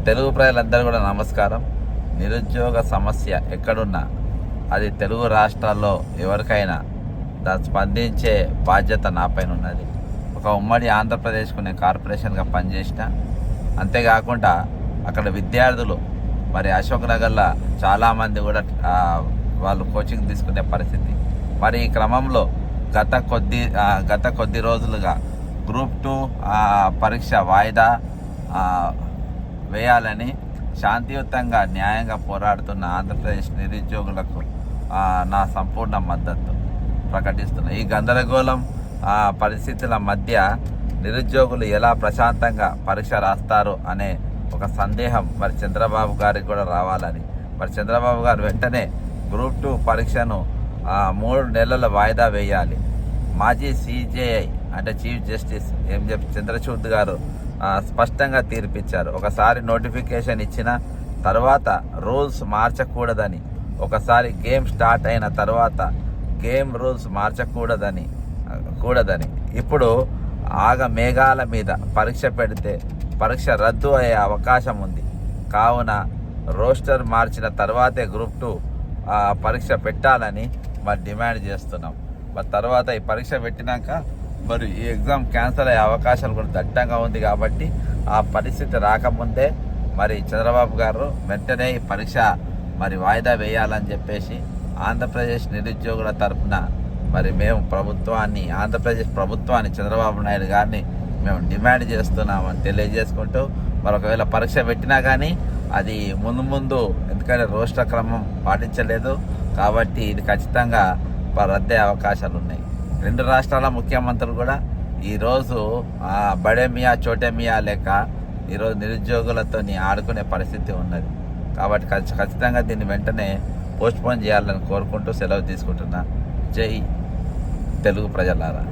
తెలుగు ప్రజలందరూ కూడా నమస్కారం. నిరుద్యోగ సమస్య ఎక్కడున్నా అది తెలుగు రాష్ట్రాల్లో ఎవరికైనా దాన్ని స్పందించే బాధ్యత నాపైన ఉన్నది. ఒక ఉమ్మడి ఆంధ్రప్రదేశ్కు నేను కార్పొరేషన్గా పనిచేసిన. అంతేకాకుండా అక్కడ విద్యార్థులు మరి అశోక్ నగర్లో చాలామంది కూడా వాళ్ళు కోచింగ్ తీసుకునే పరిస్థితి. మరి ఈ క్రమంలో గత కొద్ది రోజులుగా గ్రూప్ 2 పరీక్ష వాయిదా వేయాలని శాంతియుతంగా న్యాయంగా పోరాడుతున్న ఆంధ్రప్రదేశ్ నిరుద్యోగులకు నా సంపూర్ణ మద్దతు ప్రకటిస్తున్నా. ఈ గందరగోళం పరిస్థితుల మధ్య నిరుద్యోగులు ఎలా ప్రశాంతంగా పరీక్ష రాస్తారు అనే ఒక సందేహం మరి చంద్రబాబు గారికి కూడా రావాలని, మరి చంద్రబాబు గారు వెంటనే గ్రూప్ 2 పరీక్షను 3 నెలల వాయిదా వేయాలి. మాజీ CJI అంటే చీఫ్ జస్టిస్ చంద్రచూడ్ గారు స్పష్టంగా తీర్పిచ్చారు. ఒకసారి నోటిఫికేషన్ ఇచ్చిన తర్వాత రూల్స్ మార్చకూడదని, ఒకసారి గేమ్ స్టార్ట్ అయిన తర్వాత గేమ్ రూల్స్ మార్చకూడదని. ఇప్పుడు మేఘాల మీద పరీక్ష పెడితే పరీక్ష రద్దు అయ్యే అవకాశం ఉంది. కావున రోస్టర్ మార్చిన తర్వాతే గ్రూప్ 2 పరీక్ష పెట్టాలని మరి డిమాండ్ చేస్తున్నాం. మరి తర్వాత ఈ పరీక్ష పెట్టినాక మరి ఈ ఎగ్జామ్ క్యాన్సిల్ అయ్యే అవకాశాలు కూడా దట్టంగా ఉంది. కాబట్టి ఆ పరిస్థితి రాకముందే మరి చంద్రబాబు గారు వెంటనే ఈ పరీక్ష మరి వాయిదా వేయాలని చెప్పేసి ఆంధ్రప్రదేశ్ నిరుద్యోగుల తరఫున మరి మేము ఆంధ్రప్రదేశ్ ప్రభుత్వాన్ని చంద్రబాబు నాయుడు గారిని మేము డిమాండ్ చేస్తున్నామని తెలియజేసుకుంటూ, మరి ఒకవేళ పరీక్ష పెట్టినా కానీ అది ముందు ఎందుకంటే రోస్టర్ క్రమం పాటించలేదు కాబట్టి ఇది ఖచ్చితంగా రద్దే అవకాశాలు ఉన్నాయి. 2 రాష్ట్రాల ముఖ్యమంత్రులు కూడా ఈరోజు బడే మియా చోటే మియా లేక ఈరోజు నిరుద్యోగులతో ఆడుకునే పరిస్థితి ఉన్నది. కాబట్టి ఖచ్చితంగా దీన్ని వెంటనే పోస్ట్పోన్ చేయాలని కోరుకుంటూ సెలవు తీసుకుంటున్నా. జై తెలుగు ప్రజలారా.